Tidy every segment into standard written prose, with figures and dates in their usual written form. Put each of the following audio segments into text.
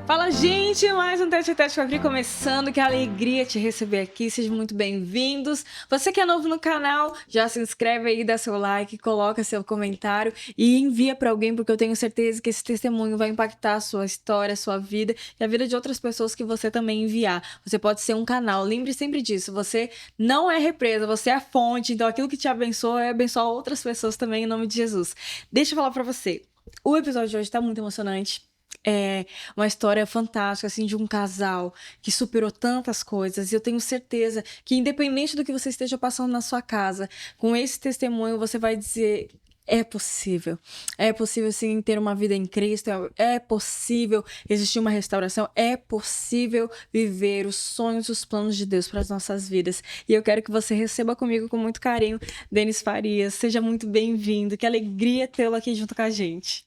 Fala, gente! Mais um Tete a Tete com a Pri começando. Que alegria te receber aqui. Sejam muito bem-vindos. Você que é novo no canal, já se inscreve aí, dá seu like, coloca seu comentário e envia para alguém, porque eu tenho certeza que esse testemunho vai impactar a sua história, a sua vida e a vida de outras pessoas que você também enviar. Você pode ser um canal. Lembre sempre disso. Você não é represa, você é a fonte. Então, aquilo que te abençoa é abençoar outras pessoas também, em nome de Jesus. Deixa eu falar para você. O episódio de hoje tá muito emocionante. É uma história fantástica, assim, de um casal que superou tantas coisas. E eu tenho certeza que, independente do que você esteja passando na sua casa, com esse testemunho você vai dizer: é possível. É possível, sim, ter uma vida em Cristo. É possível existir uma restauração. É possível viver os sonhos, os planos de Deus para as nossas vidas. E eu quero que você receba comigo com muito carinho Denis Farias. Seja muito bem-vindo. Que alegria tê-lo aqui junto com a gente.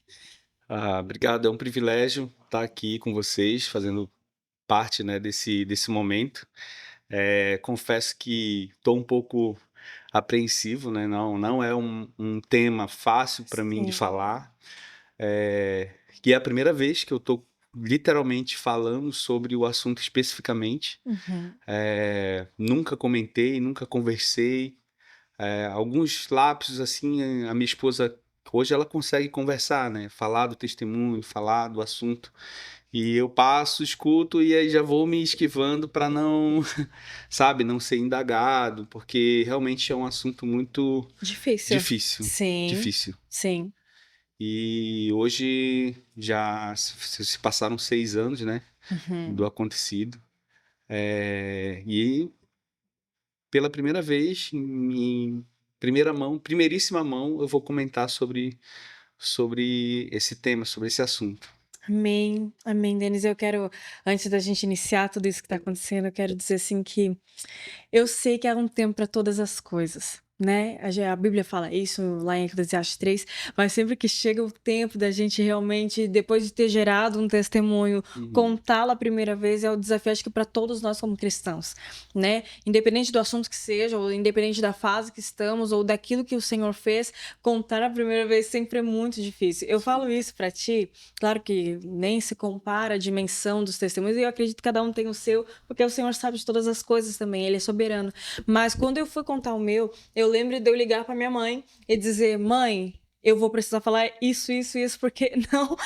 Obrigado, é um privilégio estar aqui com vocês, fazendo parte, né, desse momento. Confesso que estou um pouco apreensivo, né? Não é um tema fácil para mim de Sim. falar. Que é a primeira vez que eu estou literalmente falando sobre o assunto especificamente. Uhum. Nunca comentei, nunca conversei. Alguns lapsos, assim, a minha esposa, hoje ela consegue conversar, né? Falar do testemunho, falar do assunto. E eu passo, escuto e aí já vou me esquivando para não, sabe, não ser indagado, porque realmente é um assunto muito Difícil. difícil, Sim, difícil. sim. E hoje já se passaram 6 anos, né, do Uhum. acontecido. E pela primeira vez, em primeira mão, primeiríssima mão, eu vou comentar sobre esse tema, sobre esse assunto. Amém, amém, Denise. Eu quero, antes da gente iniciar tudo isso que está acontecendo, eu quero dizer assim que eu sei que há um tempo para todas as coisas, né? A Bíblia fala isso lá em Eclesiastes 3, mas sempre que chega o tempo da gente realmente, depois de ter gerado um testemunho, Uhum. contá-lo a primeira vez é o desafio, acho que para todos nós como cristãos, né? Independente do assunto que seja, ou independente da fase que estamos, ou daquilo que o Senhor fez, contar a primeira vez sempre é muito difícil. Eu falo isso para ti, claro que nem se compara a dimensão dos testemunhos, e eu acredito que cada um tem o seu, porque o Senhor sabe de todas as coisas também, Ele é soberano. Mas quando eu fui contar o meu, eu lembro de eu ligar para minha mãe e dizer: mãe, eu vou precisar falar isso, porque não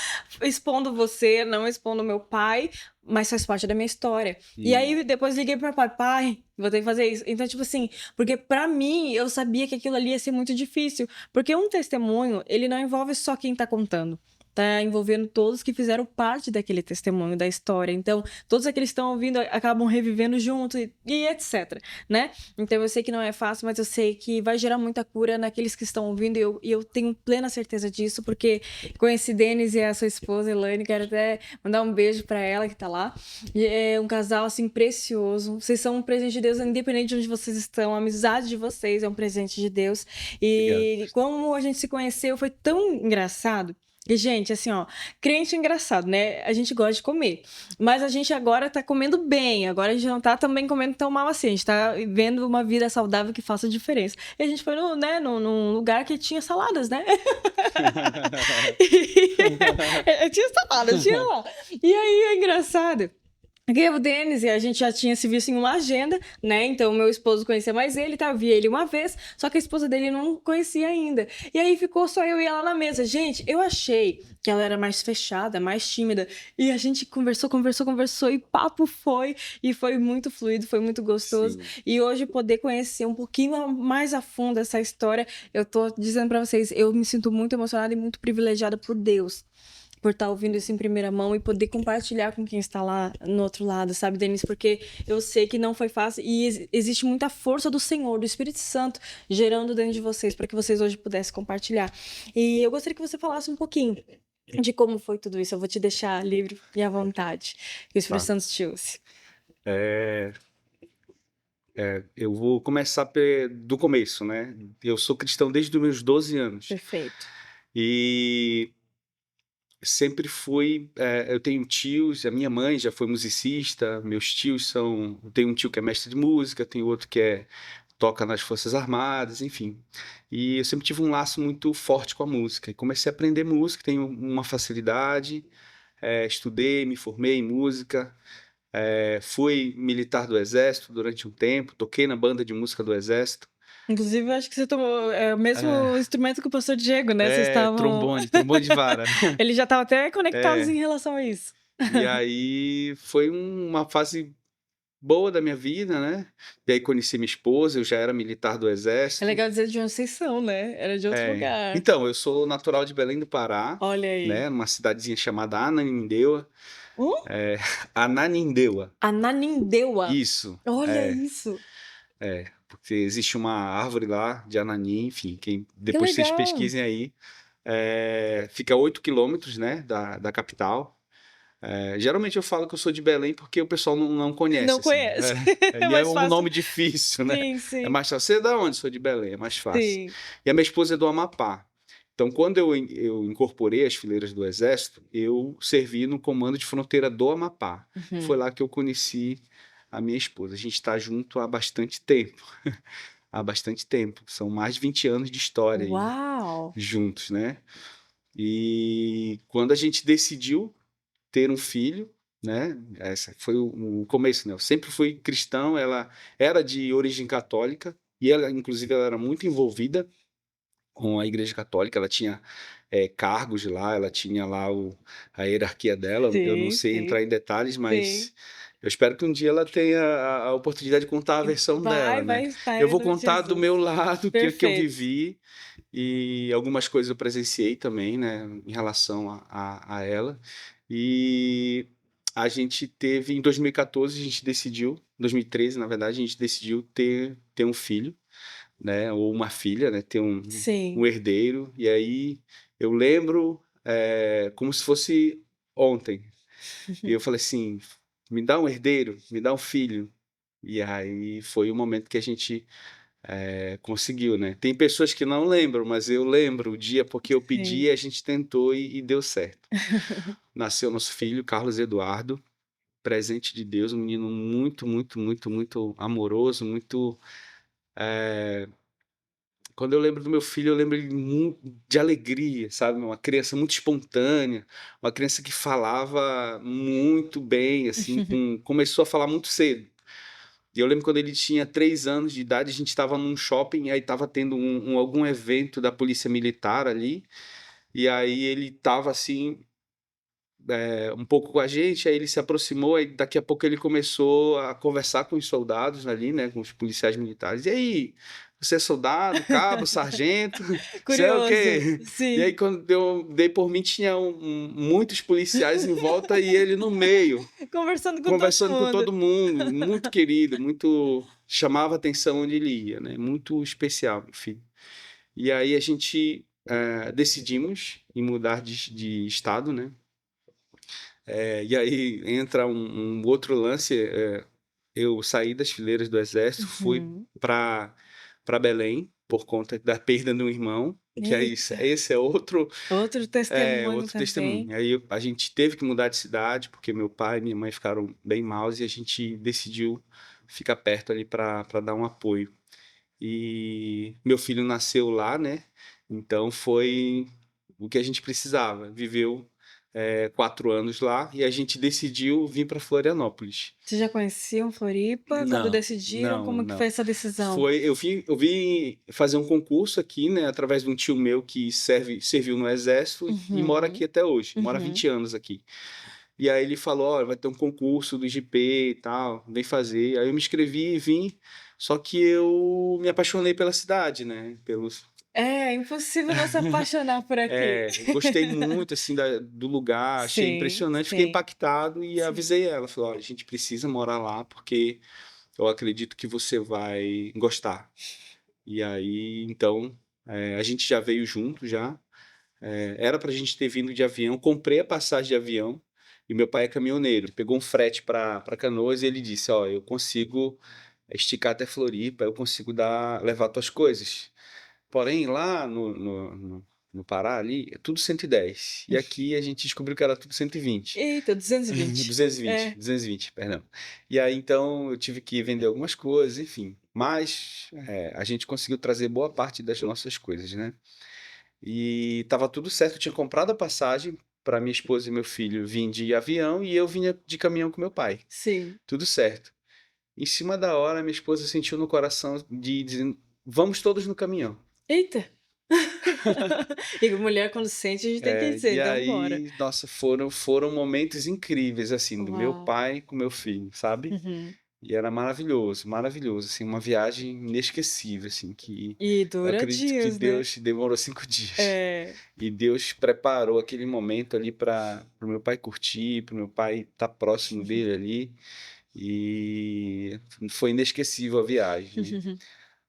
expondo você, não expondo meu pai, mas faz parte da minha história. E Hum. aí depois liguei para pai, vou ter que fazer isso. Então, tipo assim, porque para mim eu sabia que aquilo ali ia ser muito difícil, porque um testemunho, ele não envolve só quem tá contando. Tá envolvendo todos que fizeram parte daquele testemunho, da história. Então, todos aqueles que estão ouvindo acabam revivendo junto e etc, né? Então, eu sei que não é fácil, mas eu sei que vai gerar muita cura naqueles que estão ouvindo e eu tenho plena certeza disso, porque conheci Denis e a sua esposa, Elaine, quero até mandar um beijo para ela que tá lá. E é um casal, assim, precioso. Vocês são um presente de Deus, independente de onde vocês estão. A amizade de vocês é um presente de Deus. Obrigado. E como a gente se conheceu, foi tão engraçado. E, gente, assim, ó, crente é engraçado, né? A gente gosta de comer. Mas a gente agora tá comendo bem. Agora a gente não tá também comendo tão mal assim. A gente tá vendo uma vida saudável que faça diferença. E a gente foi num lugar que tinha saladas, né? Tinha salada, tinha lá. E aí é engraçado. Porque o Denis, a gente já tinha se visto em uma agenda, né? Então, meu esposo conhecia mais ele, tá? Eu via ele uma vez, só que a esposa dele não conhecia ainda. E aí ficou só eu e ela na mesa. Gente, eu achei que ela era mais fechada, mais tímida. E a gente conversou, e papo foi. E foi muito fluido, foi muito gostoso. Sim. E hoje poder conhecer um pouquinho mais a fundo essa história, eu tô dizendo pra vocês, eu me sinto muito emocionada e muito privilegiada por Deus por estar ouvindo isso em primeira mão e poder compartilhar com quem está lá no outro lado, sabe, Denise? Porque eu sei que não foi fácil e existe muita força do Senhor, do Espírito Santo, gerando dentro de vocês, para que vocês hoje pudessem compartilhar. E eu gostaria que você falasse um pouquinho de como foi tudo isso. Eu vou te deixar livre e à vontade. Que o Espírito Tá. Santo te use. É, eu vou começar do começo, né? Eu sou cristão desde os meus 12 anos. Perfeito. E sempre fui. Eu tenho tios, a minha mãe já foi musicista, meus tios são. Eu tenho um tio que é mestre de música, tenho outro que toca nas Forças Armadas, enfim. E eu sempre tive um laço muito forte com a música. E comecei a aprender música, tenho uma facilidade. estudei, me formei em música, fui militar do Exército durante um tempo, toquei na banda de música do Exército. Inclusive, eu acho que você tomou o mesmo É, instrumento que o pastor Diego, né? Vocês estavam. trombone de vara, né? Ele já estava até conectados É, em relação a isso. e aí foi uma fase boa da minha vida, né? E aí conheci minha esposa, eu já era militar do É Exército. legal dizer de onde vocês são, né? Era de outro lugar. Então, eu sou natural de Belém do Pará, Olha aí. né? Numa cidadezinha chamada Ananindeua. Hum? É, Ananindeua, Ananindeua. isso. Olha isso. Porque existe uma árvore lá de Ananim, enfim, Que depois vocês legal. pesquisem aí. Fica a 8 quilômetros, né, da capital. Geralmente eu falo que eu sou de Belém porque o pessoal não conhece, Não assim. conheço. É E é mais um fácil. nome difícil, né? Sim, É sim, mais fácil. Você é da onde? Sou de Belém, é mais fácil. sim. E a minha esposa é do Amapá. Então, quando eu incorporei as fileiras do Exército, eu servi no Comando de Fronteira do Amapá. Foi Uhum. lá que eu conheci a minha esposa. A gente está junto há bastante tempo. Há bastante tempo. São mais de 20 anos de história aí Uau. juntos, né? E quando a gente decidiu ter um filho, né? Esse foi o começo, né? Eu sempre fui cristão, ela era de origem católica e ela, inclusive, ela era muito envolvida com a Igreja Católica. Ela tinha cargos lá, ela tinha lá a hierarquia dela. Eu não Sim, sei sim, entrar em detalhes, sim. mas eu espero que um dia ela tenha a oportunidade de contar a versão dela, né? Vai estar Eu em vou nome de contar do Jesus. meu lado que eu Perfeito. vivi e algumas coisas eu presenciei também, né, em relação a ela. E a gente teve, em 2014, a gente decidiu, 2013, na verdade, a gente decidiu ter um filho, né, ou uma filha, né, ter Sim. um herdeiro. E aí eu lembro como se fosse ontem. E eu falei assim, me dá um herdeiro, me dá um filho. E aí foi o momento que a gente conseguiu, né? Tem pessoas que não lembram, mas eu lembro o dia porque eu Sim. pedi, a gente tentou e deu certo. Nasceu nosso filho, Carlos Eduardo, presente de Deus, um menino muito, muito, muito, muito amoroso, muito. Quando eu lembro do meu filho, eu lembro de alegria, sabe? Uma criança muito espontânea, uma criança que falava muito bem, assim, começou a falar muito cedo. E eu lembro quando ele tinha 3 anos de idade, a gente estava num shopping, aí estava tendo algum evento da polícia militar ali, e aí ele estava assim, um pouco com a gente, aí ele se aproximou, aí daqui a pouco ele começou a conversar com os soldados ali, né, com os policiais militares. E aí, você é soldado, cabo, sargento, você é o Curioso. quê? E aí Sim. quando eu dei por mim, tinha muitos policiais em volta e ele no meio Conversando com todo conversando com mundo. todo mundo, muito querido, muito chamava atenção onde ele ia, né? Muito especial, meu filho. E aí a gente decidimos em mudar de estado, né? E aí entra um outro lance. Eu saí das fileiras do exército, fui Uhum. para Belém por conta da perda de um irmão, que é isso. Eita. Esse é outro Outro testemunho outro testemunho. também. Aí a gente teve que mudar de cidade, porque meu pai e minha mãe ficaram bem maus e a gente decidiu ficar perto ali para dar um apoio. E meu filho nasceu lá, né? Então foi o que a gente precisava. Viveu 4 anos lá e a gente decidiu vir para Florianópolis. Vocês já conheciam Floripa? Quando Não, decidiram, não, como que foi não. essa decisão? Eu vim fazer um concurso aqui, né, através de um tio meu que serviu no exército e mora Uhum. aqui até hoje, mora há Uhum. 20 anos aqui. E aí ele falou, ó, vai ter um concurso do IGP e tal, vem fazer. Aí eu me inscrevi e vim, só que eu me apaixonei pela cidade, né, É impossível não se apaixonar por aqui. gostei muito, assim, do lugar, achei Sim, impressionante, fiquei sim, impactado e sim. avisei ela, falei, ó, a gente precisa morar lá porque eu acredito que você vai gostar. E aí, então, a gente já veio junto já. Era pra gente ter vindo de avião. Comprei a passagem de avião e meu pai é caminhoneiro. Pegou um frete para Canoas e ele disse: Ó, eu consigo esticar até Floripa, eu consigo levar tuas coisas. Porém, lá no Pará, ali, é tudo 110. E aqui a gente descobriu que era tudo 120. Eita, 220. 220, É. 220, perdão. E aí então eu tive que vender algumas coisas, enfim. Mas a gente conseguiu trazer boa parte das nossas coisas, né? E tava tudo certo, eu tinha comprado a passagem, para minha esposa e meu filho vir de avião e eu vinha de caminhão com meu pai. Sim. Tudo certo. Em cima da hora, minha esposa sentiu no coração de dizer, vamos todos no caminhão. Eita! E mulher, quando sente, a gente tem que dizer, E então bora. aí, nossa, foram momentos incríveis, assim, do meu Uau. pai com meu filho, sabe? Uhum. E era maravilhoso, maravilhoso, assim, uma viagem inesquecível, assim, que E eu dura acredito que dias, né? Deus demorou 5 dias. É. E Deus preparou aquele momento ali para o meu pai curtir, para o meu pai estar próximo dele ali. E foi inesquecível a viagem,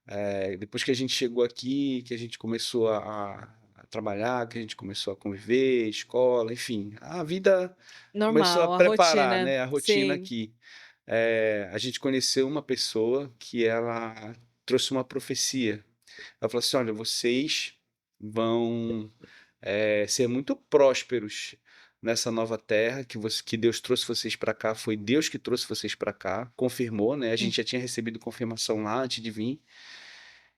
né? Depois que a gente chegou aqui, que a gente começou a trabalhar, que a gente começou a conviver, escola, enfim, a vida começou a Normal, a preparar, rotina. né, a rotina Sim. aqui. A gente conheceu uma pessoa que ela trouxe uma profecia. Ela falou assim: olha, vocês vão ser muito prósperos nessa nova terra que Deus trouxe vocês para cá. Foi Deus que trouxe vocês para cá, confirmou, né? A gente já tinha recebido confirmação lá antes de vir.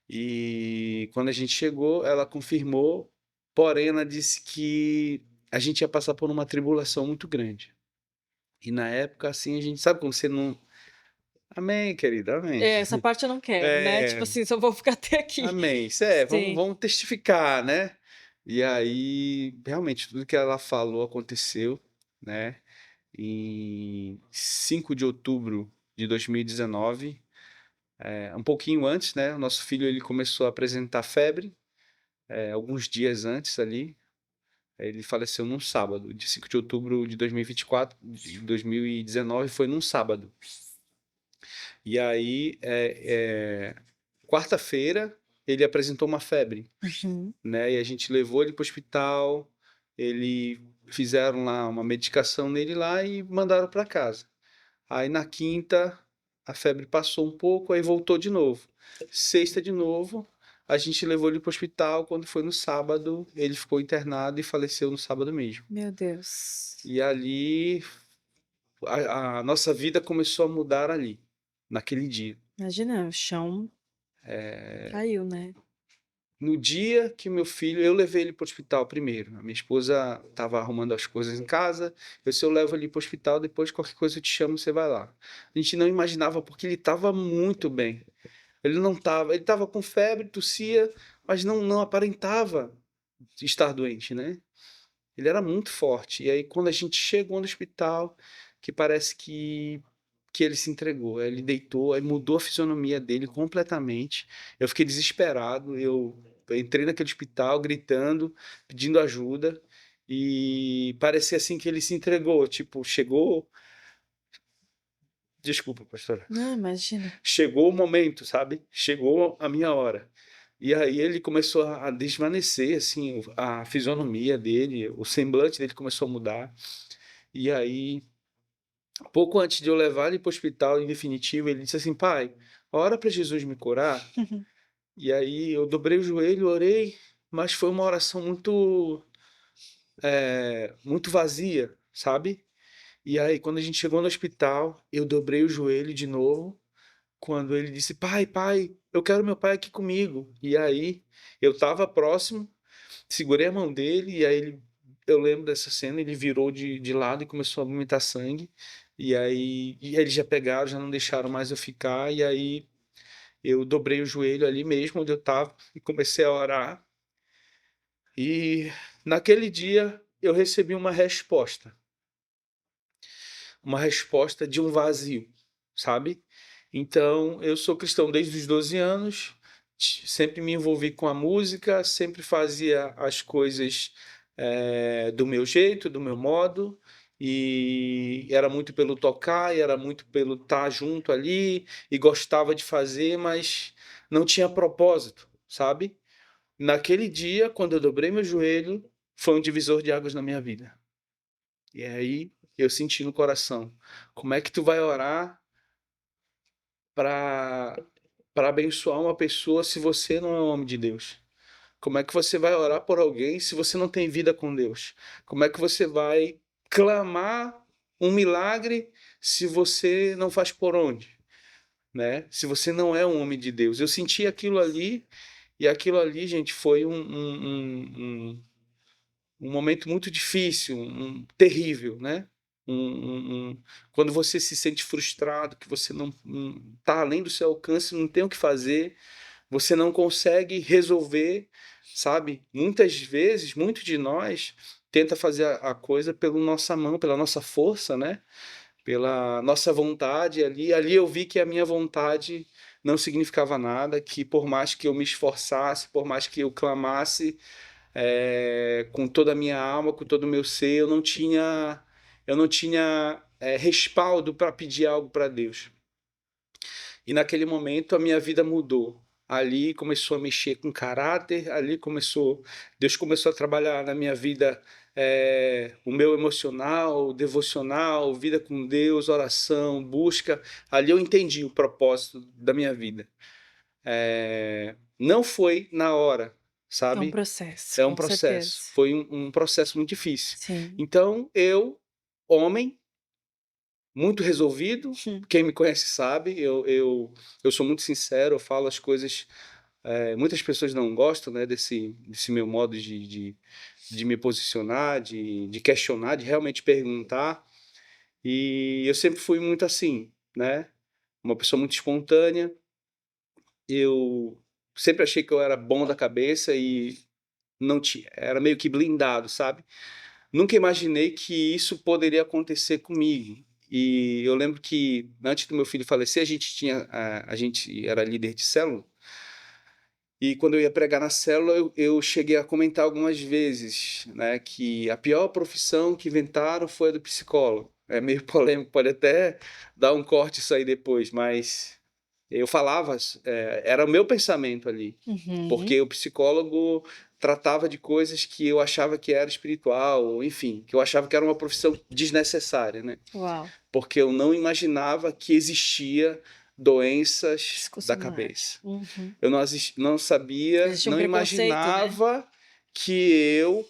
E quando a gente chegou, ela confirmou, porém ela disse que a gente ia passar por uma tribulação muito grande. E na época, assim, a gente sabe quando você não. Amém, querida, amém. É, essa parte eu não quero, né? Tipo É, assim, só vou ficar até aqui. amém. Isso vamos, Sim. vamos testificar, né? E aí, realmente, tudo que ela falou aconteceu, né? Em 5 de outubro de 2019, um pouquinho antes, né? O nosso filho ele começou a apresentar febre, alguns dias antes ali. Ele faleceu num sábado, de 5 de outubro de 2024, de 2019, foi num sábado. E aí, quarta-feira, ele apresentou uma febre, Uhum. né? E a gente levou ele para o hospital, ele fizeram lá uma medicação nele lá e mandaram para casa. Aí na quinta, a febre passou um pouco, aí voltou de novo. Sexta de novo, a gente levou ele para o hospital. Quando foi no sábado, ele ficou internado e faleceu no sábado mesmo. Meu Deus. E ali, a nossa vida começou a mudar ali, naquele dia. Imagina, o chão caiu, né? No dia que meu filho, eu levei ele para o hospital primeiro. A minha esposa estava arrumando as coisas em casa. Eu disse, eu levo ele para o hospital, depois qualquer coisa eu te chamo, você vai lá. A gente não imaginava, porque ele estava muito bem. Ele estava com febre, tossia, mas não aparentava estar doente, né? Ele era muito forte. E aí, quando a gente chegou no hospital, que parece que ele se entregou, ele deitou, aí mudou a fisionomia dele completamente. Eu fiquei desesperado, eu entrei naquele hospital gritando, pedindo ajuda, e parecia assim que ele se entregou, tipo, chegou. Desculpa, pastora. Não, imagina. Chegou o momento, sabe? Chegou a minha hora. E aí ele começou a desvanecer, assim, a fisionomia dele, o semblante dele começou a mudar. E aí, pouco antes de eu levar ele para o hospital, em definitivo, ele disse assim: pai, ora para Jesus me curar. E aí eu dobrei o joelho, orei, mas foi uma oração muito vazia, sabe? E aí, quando a gente chegou no hospital, eu dobrei o joelho de novo. Quando ele disse, pai, pai, eu quero meu pai aqui comigo. E aí eu estava próximo, segurei a mão dele, e aí eu lembro dessa cena, ele virou de lado e começou a vomitar sangue. E eles já pegaram, já não deixaram mais eu ficar, e aí eu dobrei o joelho ali mesmo onde eu estava e comecei a orar. E naquele dia eu recebi uma resposta de um vazio, sabe? Então, eu sou cristão desde os 12 anos, sempre me envolvi com a música, sempre fazia as coisas do meu jeito, do meu modo, e era muito pelo tocar, e era muito pelo estar junto ali, e gostava de fazer, mas não tinha propósito, sabe? Naquele dia, quando eu dobrei meu joelho, foi um divisor de águas na minha vida. E aí eu senti no coração, como é que tu vai orar para abençoar uma pessoa se você não é um homem de Deus? Como é que você vai orar por alguém se você não tem vida com Deus? Como é que você vai clamar um milagre se você não faz por onde, né? Se você não é um homem de Deus. Eu senti aquilo ali, e aquilo ali, gente, foi um momento muito difícil, terrível, né? Quando você se sente frustrado, que você não está além do seu alcance, não tem o que fazer, você não consegue resolver, sabe? Muitas vezes, muito de nós tenta fazer a coisa pela nossa mão, pela nossa força, né? Pela nossa vontade ali. Ali eu vi que a minha vontade não significava nada, que por mais que eu me esforçasse, por mais que eu clamasse, com toda a minha alma, com todo o meu ser, eu não tinha respaldo para pedir algo para Deus. E naquele momento a minha vida mudou. Ali começou a mexer com caráter, Deus começou a trabalhar na minha vida, o meu emocional, devocional, vida com Deus, oração, busca. Ali eu entendi o propósito da minha vida. Não foi na hora, É um sabe? processo, É um com processo. certeza. Foi um processo muito difícil. Sim. Então, eu, homem, muito resolvido, Hum. quem me conhece sabe, eu sou muito sincero, eu falo as coisas. Muitas pessoas não gostam, né, desse meu modo de me posicionar, de questionar, de realmente perguntar. E eu sempre fui muito assim, né? Uma pessoa muito espontânea. Eu sempre achei que eu era bom da cabeça e não tinha, era meio que blindado, sabe? Nunca imaginei que isso poderia acontecer comigo. E eu lembro que antes do meu filho falecer, a gente era líder de célula. E quando eu ia pregar na célula, eu cheguei a comentar algumas vezes, né, que a pior profissão que inventaram foi a do psicólogo. É meio polêmico, pode até dar um corte isso aí depois, mas eu falava, era o meu pensamento ali, Uhum. porque o psicólogo tratava de coisas que eu achava que era espiritual, enfim, que eu achava que era uma profissão desnecessária, né? Uau. Porque eu não imaginava que existia doenças da Psicossomática. cabeça. Uhum. Eu não sabia, Existia um não preconceito, né? imaginava que eu,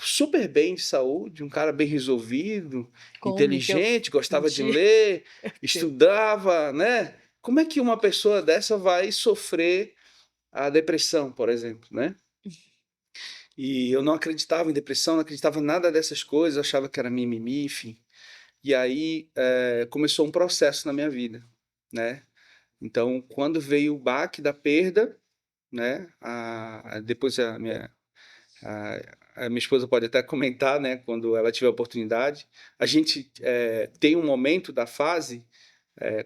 super bem de saúde, um cara bem resolvido, Como que eu inteligente, gostava de senti? ler, estudava, né? Como é que uma pessoa dessa vai sofrer a depressão, por exemplo, né? E eu não acreditava em depressão, não acreditava em nada dessas coisas, eu achava que era mimimi, enfim. E aí começou um processo na minha vida, né? Então, quando veio o baque da perda, né? Depois a minha esposa pode até comentar, né? Quando ela tiver a oportunidade, a gente tem um momento da fase,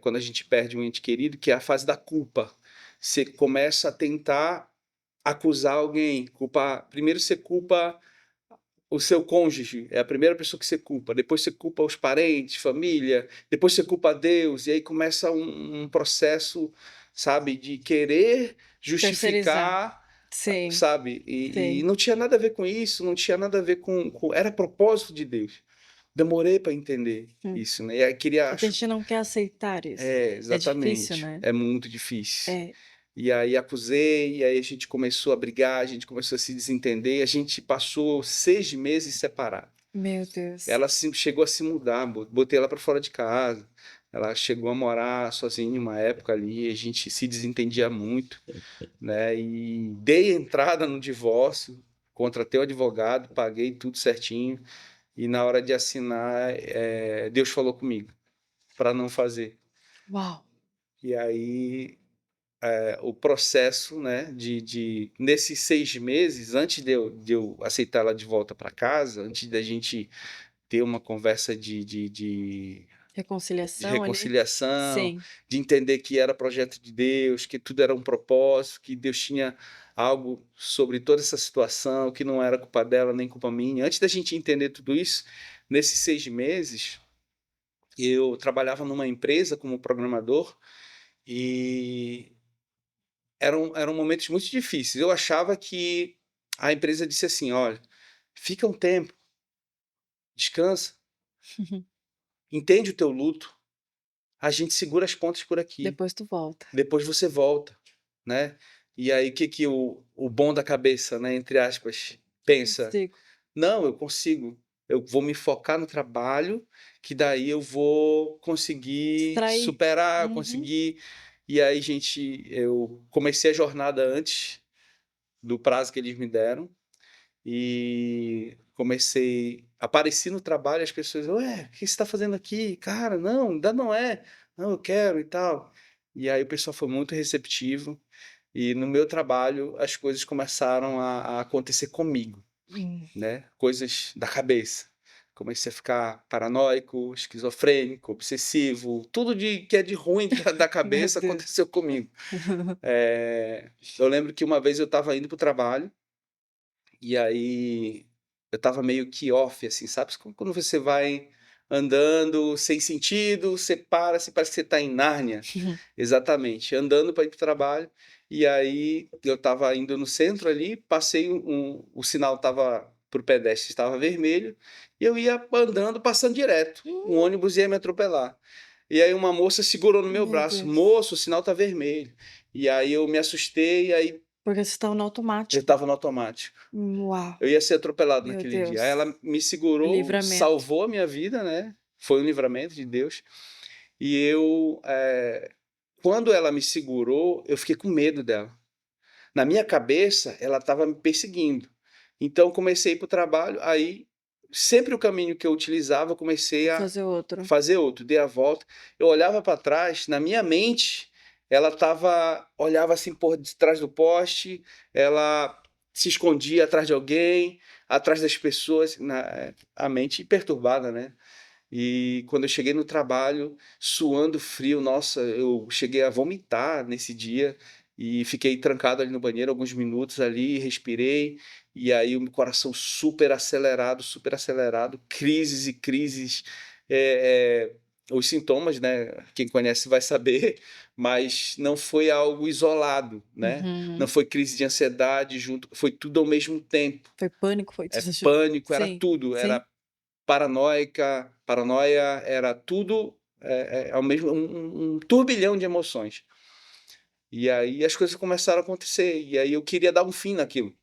quando a gente perde um ente querido, que é a fase da culpa. Você começa a tentar acusar alguém, culpar. Primeiro você culpa o seu cônjuge, é a primeira pessoa que você culpa. Depois você culpa os parentes, família. Depois você culpa Deus. E aí começa um processo, sabe, de querer Terceirizar. justificar, Sim, sabe? E sim. não tinha nada a ver com isso, não tinha nada a ver era propósito de Deus. Demorei para entender Hum. isso, né? E aí queria. Porque a gente não quer aceitar isso. É difícil, Exatamente. né? É muito difícil. É. E aí acusei, e aí a gente começou a brigar, a gente começou a se desentender, e a gente passou 6 meses separados. Meu Deus. Ela chegou a se mudar, botei ela para fora de casa. Ela chegou a morar sozinha em uma época ali, a gente se desentendia muito, né? E dei entrada no divórcio, contratei o advogado, paguei tudo certinho, e na hora de assinar, Deus falou comigo para não fazer. Uau. E aí o processo, né, nesses 6 meses, antes de eu aceitar ela de volta para casa, antes da gente ter uma conversa de Reconciliação ali? reconciliação, Sim. de entender que era projeto de Deus, que tudo era um propósito, que Deus tinha algo sobre toda essa situação, que não era culpa dela nem culpa minha. Antes da gente entender tudo isso, nesses 6 meses, eu trabalhava numa empresa como programador e eram momentos muito difíceis. Eu achava que a empresa disse assim: olha, fica um tempo, descansa, entende o teu luto, a gente segura as pontas por aqui, Depois tu volta. depois você volta, né? E aí o que que o bom da cabeça, né, entre aspas, pensa? Consigo. Não, eu consigo. Eu vou me focar no trabalho, que daí eu vou conseguir Distrair. superar, Uhum. conseguir. E aí, gente, eu comecei a jornada antes do prazo que eles me deram. E apareci no trabalho, as pessoas, ué, o que você está fazendo aqui? Cara, não, ainda não é. Não, eu quero e tal. E aí o pessoal foi muito receptivo. E no meu trabalho, as coisas começaram a acontecer comigo, Hum. né? Coisas da cabeça. Comecei a ficar paranoico, esquizofrênico, obsessivo, tudo que é de ruim da Meu cabeça Deus. aconteceu comigo. Eu lembro que uma vez eu estava indo para o trabalho, e aí eu tava meio que off, assim, sabe? Quando você vai andando sem sentido, você para, você parece que você tá em Nárnia. Exatamente, andando para ir pro trabalho. E aí eu tava indo no centro ali, passei o sinal tava pro pedestre, estava vermelho, e eu ia andando, passando direto. Um ônibus ia me atropelar. E aí uma moça segurou no meu Meu braço, Deus. moço, o sinal tá vermelho. E aí eu me assustei, e aí Porque vocês estão no eu automático. tava no automático. Uau. Eu ia ser atropelado Meu naquele dia. Aí Deus. ela me segurou, Livramento. salvou a minha vida, né? Foi um livramento de Deus. E quando ela me segurou, eu fiquei com medo dela. Na minha cabeça, ela estava me perseguindo. Então, comecei a ir para o trabalho. Aí, sempre o caminho que eu utilizava, eu comecei Vou a fazer outro. fazer outro. Dei a volta. Eu olhava para trás, na minha mente, olhava assim por detrás do poste, ela se escondia atrás de alguém, atrás das pessoas, a mente perturbada, né? E quando eu cheguei no trabalho, suando frio, nossa, eu cheguei a vomitar nesse dia e fiquei trancado ali no banheiro alguns minutos ali, respirei, e aí o meu coração super acelerado, crises e crises, é, os sintomas, né? Quem conhece vai saber, mas não foi algo isolado, né? Não Uhum. foi crise de ansiedade junto, foi tudo ao mesmo tempo. Foi pânico, foi É tudo junto. pânico, era Sim, tudo, sim. era paranoia, era tudo ao mesmo um turbilhão de emoções. E aí as coisas começaram a acontecer, e aí eu queria dar um fim naquilo.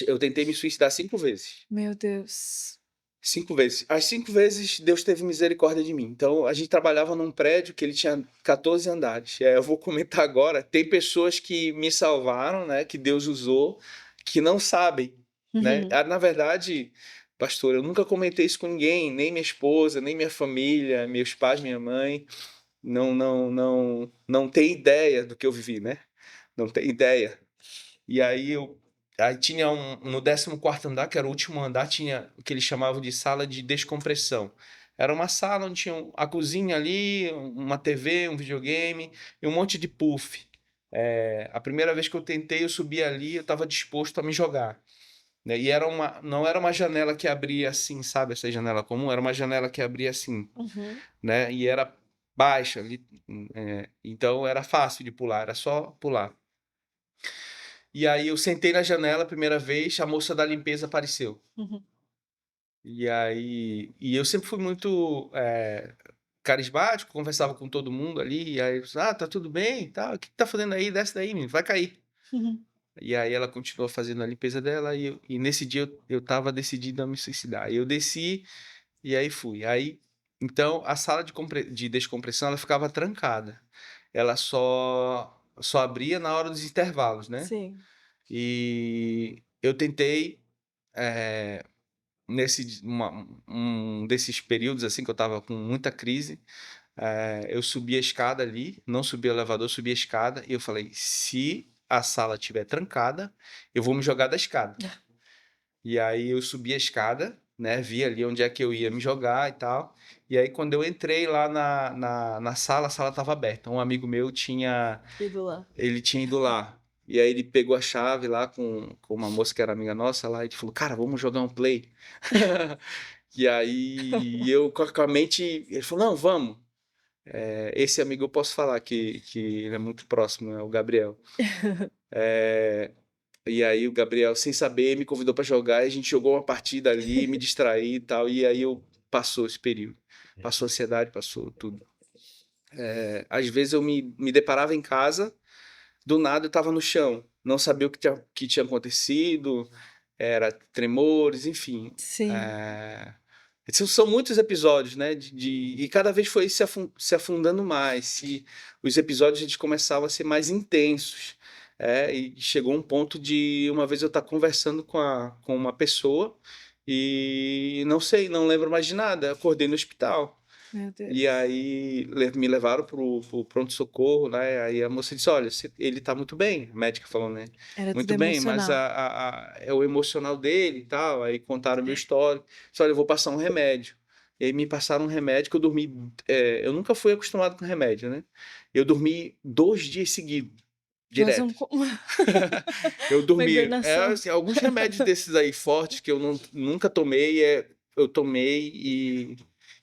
Eu tentei me suicidar 5 vezes. Meu Deus. 5 vezes. As 5 vezes Deus teve misericórdia de mim. Então a gente trabalhava num prédio que ele tinha 14 andares. Eu vou comentar agora. Tem pessoas que me salvaram, né? Que Deus usou, que não sabem, né? Uhum. Na verdade, pastor, eu nunca comentei isso com ninguém, nem minha esposa, nem minha família, meus pais, minha mãe. Não tem ideia do que eu vivi, né? Não tem ideia. E aí tinha no 14º andar, que era o último andar, tinha o que eles chamavam de sala de descompressão. Era uma sala onde tinha a cozinha ali, uma TV, um videogame e um monte de puff. A primeira vez que eu tentei, eu subi ali, eu estava disposto a me jogar, né? E não era uma janela que abria assim, sabe? Essa janela comum, era uma janela que abria assim, Uhum. né? E era baixa ali, então era fácil de pular, era só pular. E aí eu sentei na janela a primeira vez, a moça da limpeza apareceu. Uhum. E eu sempre fui muito carismático, conversava com todo mundo ali, e aí eu disse, tá tudo bem e tal, o que tá fazendo aí? Desce daí, menino, vai cair. Uhum. E aí ela continuou fazendo a limpeza dela, e nesse dia eu tava decidido a me suicidar. E eu desci, e aí fui. Então, a sala de descompressão, ela ficava trancada. Ela só abria na hora dos intervalos, né? Sim. E eu tentei, um desses períodos assim que eu estava com muita crise, eu subi a escada ali, não subi o elevador, subi a escada, e eu falei, se a sala estiver trancada, eu vou me jogar da escada. E aí eu subi a escada, né, vi ali onde é que eu ia me jogar e tal, e aí quando eu entrei lá na sala, a sala estava aberta. Um amigo meu Ido lá. ele tinha ido lá. E aí ele pegou a chave lá com uma moça que era amiga nossa lá e ele falou, cara, vamos jogar um play. E aí eu com a mente, ele falou, não, vamos. Esse amigo eu posso falar que ele é muito próximo, é o Gabriel. E aí o Gabriel, sem saber, me convidou para jogar e a gente jogou uma partida ali, me distraí e tal. E aí eu passou esse período. Passou a ansiedade, passou tudo. Às vezes eu me deparava em casa, do nada eu estava no chão, não sabia que tinha acontecido, era tremores, enfim. Sim. São muitos episódios, né? E cada vez foi se afundando mais. E os episódios eles começavam a ser mais intensos. E chegou um ponto de uma vez eu estar conversando com uma pessoa E não sei, não lembro mais de nada. Acordei no hospital. Meu E Deus. aí me levaram pro pronto-socorro, né? Aí a moça disse, olha, ele tá muito bem. A médica falou, né? Era tudo Muito bem, mas emocional. é o emocional dele e tal. Aí contaram meu histórico. Disse, olha, eu vou passar um remédio. E aí me passaram um remédio que eu dormi. Eu nunca fui acostumado com remédio, né? Eu dormi 2 dias seguidos, Fazer direto. uma Eu dormi. hibernação. Assim, alguns remédios desses aí fortes que eu nunca tomei, eu tomei e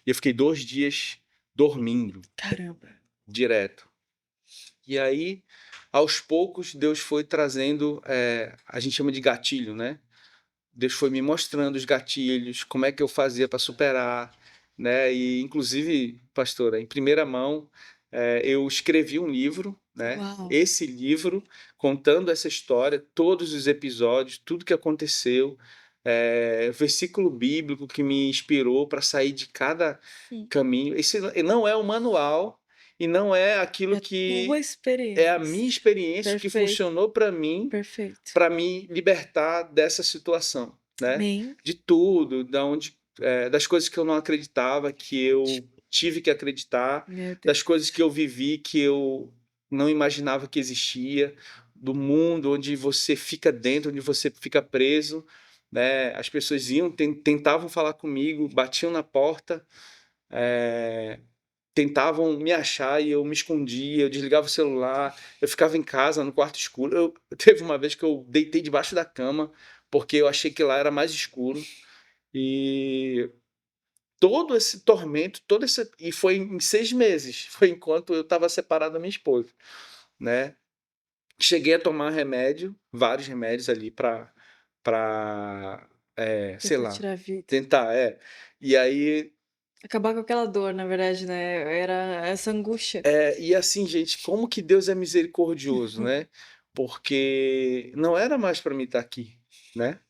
eu fiquei 2 dias dormindo Caramba. direto. E aí, aos poucos, Deus foi trazendo, a gente chama de gatilho, né? Deus foi me mostrando os gatilhos, como é que eu fazia para superar, né? E, inclusive, pastora, em primeira mão, eu escrevi um livro, né? Uau. Esse livro, contando essa história, todos os episódios, tudo que aconteceu, versículo bíblico que me inspirou para sair de cada Hum. caminho. Esse não é um manual e não é aquilo É tua que é a experiência. minha experiência que Perfeito, funcionou perfeito. para me libertar dessa situação, né? Amém. De tudo, das coisas que eu não acreditava, que eu tive que acreditar, Meu das Deus. coisas que eu vivi que eu não imaginava que existia, do mundo onde você fica dentro, onde você fica preso, né? As pessoas iam, tentavam falar comigo, batiam na porta, é, tentavam me achar e eu me escondia, eu desligava o celular, eu ficava em casa no quarto escuro. Teve uma vez que eu deitei debaixo da cama porque eu achei que lá era mais escuro e todo esse tormento, e foi em 6 meses, foi enquanto eu estava separado da minha esposa, né? Cheguei a tomar remédio, vários remédios ali para sei Tentar lá, tirar a vida. tentar, E aí Acabar com aquela dor, na verdade, né? Era essa angústia. e assim, gente, como que Deus é misericordioso, né? Porque não era mais para mim estar aqui, né?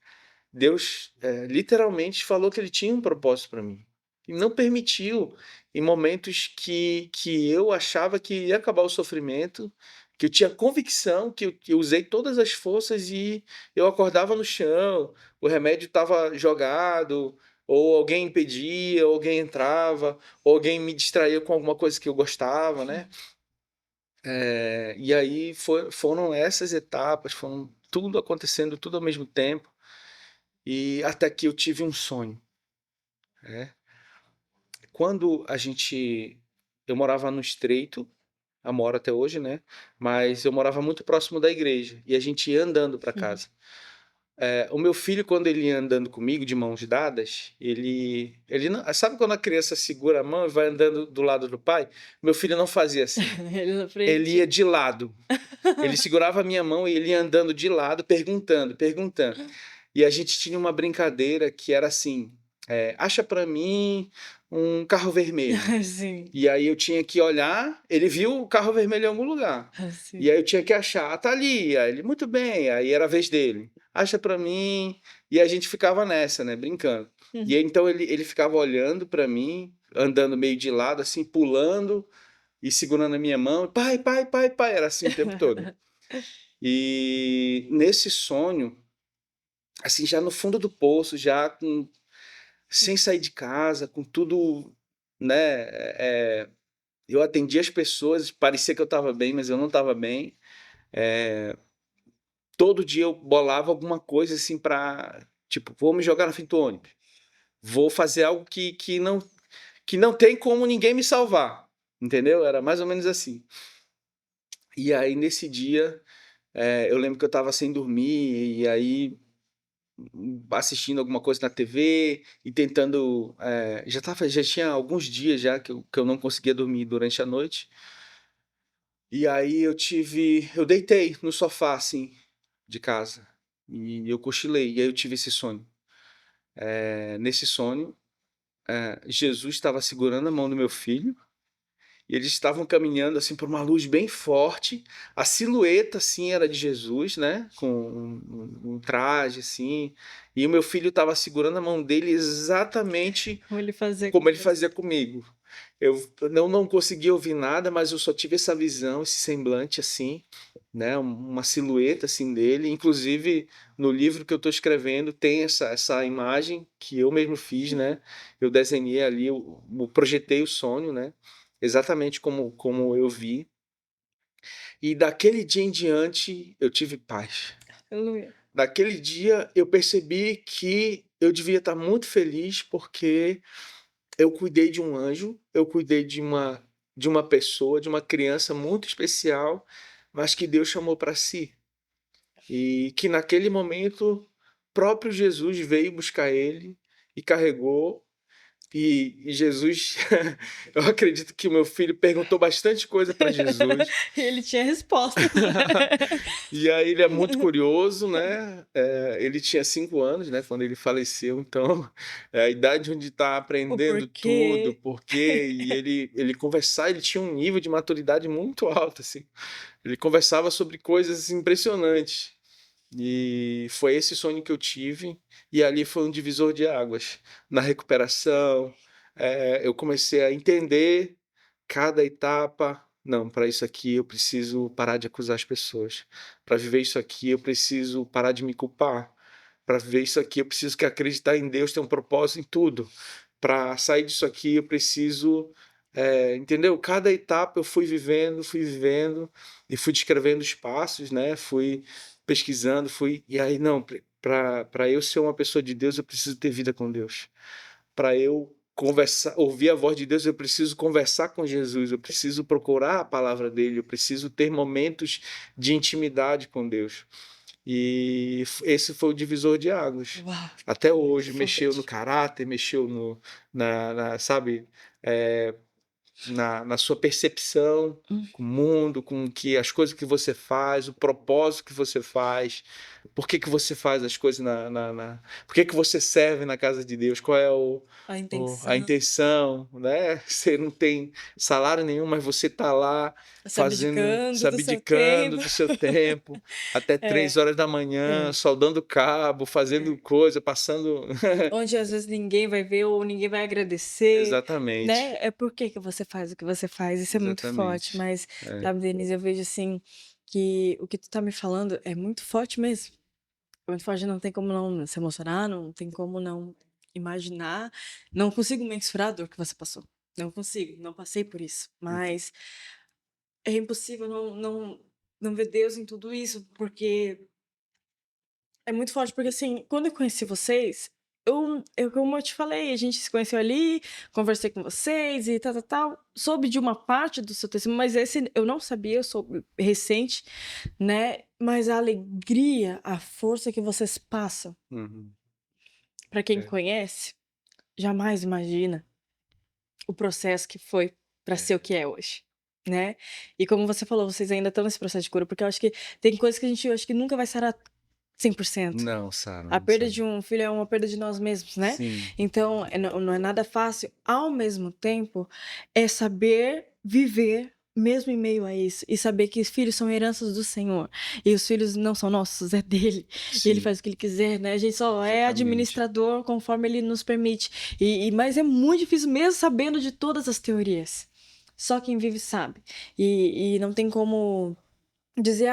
Deus literalmente falou que ele tinha um propósito para mim. E não permitiu em momentos que eu achava que ia acabar o sofrimento, que eu tinha convicção, que eu usei todas as forças e eu acordava no chão, o remédio estava jogado, ou alguém impedia, ou alguém entrava, ou alguém me distraía com alguma coisa que eu gostava, né? E aí foram essas etapas, foram tudo acontecendo, tudo ao mesmo tempo, e até que eu tive um sonho, né? Quando eu morava no Estreito, eu moro até hoje, né? Mas eu morava muito próximo da igreja e a gente ia andando para Hum. casa. O meu filho, quando ele ia andando comigo de mãos dadas, ele não, sabe quando a criança segura a mão e vai andando do lado do pai? Meu filho não fazia assim. Ele na Ele frente. ia de lado. Ele segurava a minha mão e ele ia andando de lado, perguntando, perguntando. E a gente tinha uma brincadeira que era assim: acha para mim um carro vermelho. Sim, E aí eu tinha que olhar, ele viu o carro vermelho em algum lugar. E sim. aí eu tinha que achar, tá ali. Aí ele, muito bem. Aí era a vez dele. Acha para mim. E a gente ficava nessa, né, brincando. E aí, então ele ficava olhando para mim, andando meio de lado, assim, pulando e segurando a minha mão. Pai, pai, pai, pai. Era assim o tempo todo. E nesse sonho, assim, já no fundo do poço, sem sair de casa, com tudo, né? Eu atendi as pessoas, parecia que eu estava bem, mas eu não estava bem. Todo dia eu bolava alguma coisa assim para, tipo, vou me jogar na frente do ônibus. Vou fazer algo que não tem como ninguém me salvar. Entendeu? Era mais ou menos assim. E aí, nesse dia, eu lembro que eu estava sem dormir, e aí assistindo alguma coisa na TV e tentando. Já tinha alguns dias já que eu não conseguia dormir durante a noite. E aí eu deitei no sofá assim de casa e eu cochilei. E aí eu tive esse sonho. Nesse sonho, Jesus estava segurando a mão do meu filho. E eles estavam caminhando assim por uma luz bem forte. A silhueta assim era de Jesus, né? Com um traje assim. E o meu filho estava segurando a mão dele exatamente Como ele fazia como com ele você. fazia comigo. Eu não consegui ouvir nada, mas eu só tive essa visão, esse semblante assim, né? Uma silhueta assim dele. Inclusive, no livro que eu estou escrevendo, tem essa imagem que eu mesmo fiz, né? Eu desenhei ali, eu projetei o sonho, né? Exatamente como eu vi. E daquele dia em diante, eu tive paz. Aleluia. Naquele dia, eu percebi que eu devia estar muito feliz porque eu cuidei de um anjo, eu cuidei de uma pessoa, de uma criança muito especial, mas que Deus chamou para si. E que naquele momento, próprio Jesus veio buscar ele e carregou. E Jesus, eu acredito que o meu filho perguntou bastante coisa para Jesus. Ele tinha respostas. E aí ele é muito curioso, né? Ele tinha 5 anos, né? Quando ele faleceu, então é a idade onde está O aprendendo tudo, porquê. por quê, e ele conversar, ele tinha um nível de maturidade muito alto, assim. Ele conversava sobre coisas impressionantes. E foi esse sonho que eu tive, e ali foi um divisor de águas. Na recuperação, eu comecei a entender cada etapa. Não, para isso aqui eu preciso parar de acusar as pessoas. Para viver isso aqui eu preciso parar de me culpar. Para viver isso aqui eu preciso que acreditar em Deus tem um propósito em tudo. Para sair disso aqui eu preciso, entendeu? Cada etapa eu fui vivendo e fui descrevendo os passos, né? Fui pesquisando, e aí não, para eu ser uma pessoa de Deus eu preciso ter vida com Deus. Para eu conversar, ouvir a voz de Deus, eu preciso conversar com Jesus, eu preciso procurar a palavra dele, eu preciso ter momentos de intimidade com Deus. E esse foi o divisor de águas. Uau, Até hoje, mexeu no forte. caráter, mexeu sabe, é, na sua percepção Hum. com o mundo, com que as coisas que você faz, o propósito que você faz, por que que você faz as coisas por que que você serve na casa de Deus, qual é A a intenção, intenção, né? Você não tem salário nenhum, mas você está lá se fazendo, se abdicando do seu abdicando tempo. do seu tempo até três É, horas da manhã, é, soldando cabo, fazendo é. coisa, passando. Onde às vezes ninguém vai ver ou ninguém vai agradecer, né? Exatamente, É por que que você faz o que você faz. Isso é muito forte. exatamente. Mas, É. sabe, Denise, eu vejo assim que o que tu tá me falando é muito forte mesmo. É muito forte, não tem como não se emocionar, não tem como não imaginar. Não consigo mensurar a dor que você passou. Não consigo, não passei por isso. Mas é impossível não ver Deus em tudo isso, porque é muito forte, porque assim, quando eu conheci vocês, como eu te falei, a gente se conheceu ali, conversei com vocês e tal, tal, tal. Soube de uma parte do seu testemunho, mas esse eu não sabia, eu soube recente, né? Mas a alegria, a força que vocês passam, Uhum. para quem É, conhece, jamais imagina o processo que foi para é. ser o que é hoje. Né? E como você falou, vocês ainda estão nesse processo de cura, porque eu acho que tem coisas que a gente eu acho que nunca vai sarar 100%. Não, Sara, A não perda sabe. de um filho é uma perda de nós mesmos, né? Sim, Então, não é nada fácil. Ao mesmo tempo, é saber viver mesmo em meio a isso. E saber que os filhos são heranças do Senhor. E os filhos não são nossos, é dele. E ele sim, faz o que ele quiser, né? A gente só é exatamente. administrador conforme ele nos permite. Mas é muito difícil, mesmo sabendo de todas as teorias. Só quem vive sabe. E não tem como dizer,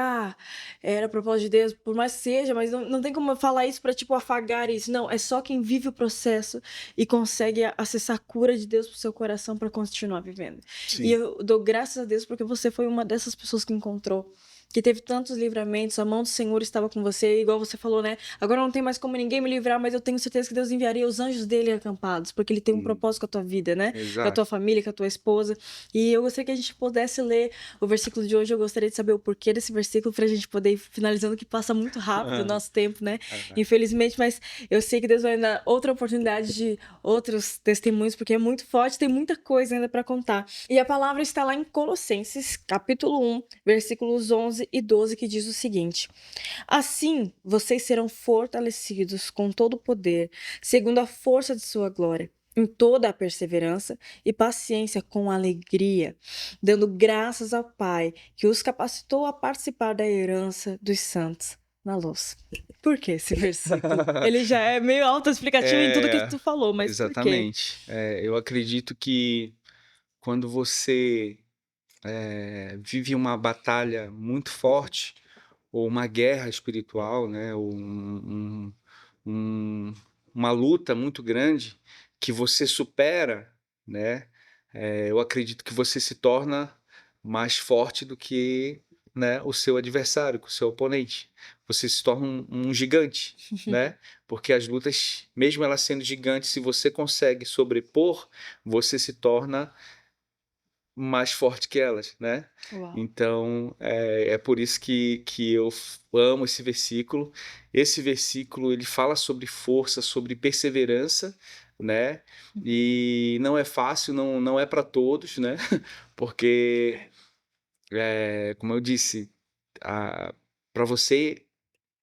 era propósito de Deus, por mais que seja, mas não tem como eu falar isso pra, tipo, afagar isso. Não, é só quem vive o processo e consegue acessar a cura de Deus pro seu coração pra continuar vivendo. E Sim. eu dou graças a Deus porque você foi uma dessas pessoas que encontrou. Que teve tantos livramentos, a mão do Senhor estava com você, igual você falou, né? Agora não tem mais como ninguém me livrar, mas eu tenho certeza que Deus enviaria os anjos dele acampados, porque ele tem um Hum, propósito com a tua vida, né? Com a tua exato. família, com a tua esposa. E eu gostaria que a gente pudesse ler o versículo de hoje. Eu gostaria de saber o porquê desse versículo pra gente poder ir finalizando, que passa muito rápido o nosso tempo, né? Ah, Infelizmente, mas eu sei que Deus vai dar outra oportunidade de outros testemunhos, porque é muito forte, tem muita coisa ainda pra contar. E a palavra está lá em Colossenses, capítulo 1, versículos 11 e 12, que diz o seguinte: Assim, vocês serão fortalecidos com todo o poder, segundo a força de sua glória, em toda a perseverança e paciência com alegria, dando graças ao Pai, que os capacitou a participar da herança dos santos na luz. Por que esse versículo? Ele já é meio autoexplicativo em tudo que É, tu falou, mas por quê? exatamente. Eu acredito que quando você vive uma batalha muito forte, ou uma guerra espiritual, né? Ou um- uma luta muito grande que você supera, né? Eu acredito que você se torna mais forte do que, né, o seu adversário, o seu oponente. Você se torna um gigante, né? Porque as lutas, mesmo elas sendo gigantes, se você consegue sobrepor, você se torna mais forte que elas, né? Uau. Então, é por isso que eu amo esse versículo. Esse versículo, ele fala sobre força, sobre perseverança, né? E não é fácil, não é para todos, né? Porque, como eu disse, para você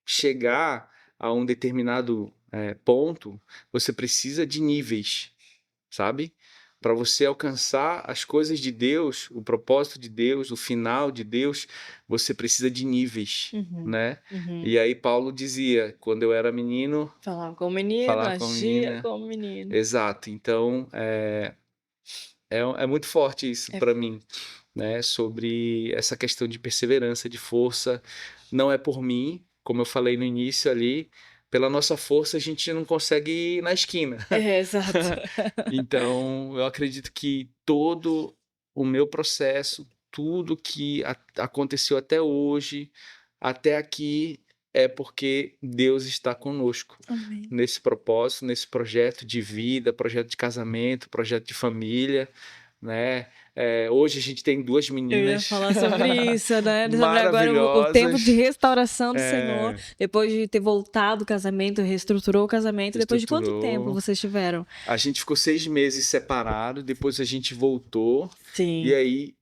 chegar a um determinado ponto, você precisa de níveis, sabe? Para você alcançar as coisas de Deus, o propósito de Deus, o final de Deus, você precisa de níveis, Uhum, né? uhum. E aí Paulo dizia, quando eu era menino, Falava com o menino, falar com a agia menina. como menino. Exato. Então, é muito forte isso É para mim, né? Sobre essa questão de perseverança, de força. Não é por mim, como eu falei no início ali, pela nossa força a gente não consegue ir na esquina. exato. Então, eu acredito que todo o meu processo, tudo que aconteceu até hoje, até aqui, é porque Deus está conosco Amém. nesse propósito, nesse projeto de vida, projeto de casamento, projeto de família, né? Hoje a gente tem duas Eu ia meninas falar sobre isso, né? Sobre agora o tempo de maravilhosas. restauração do Senhor, depois de ter voltado o casamento, reestruturou o casamento, depois de quanto tempo Estruturou. vocês tiveram? A gente ficou 6 meses separado, depois a gente voltou, e Sim, aí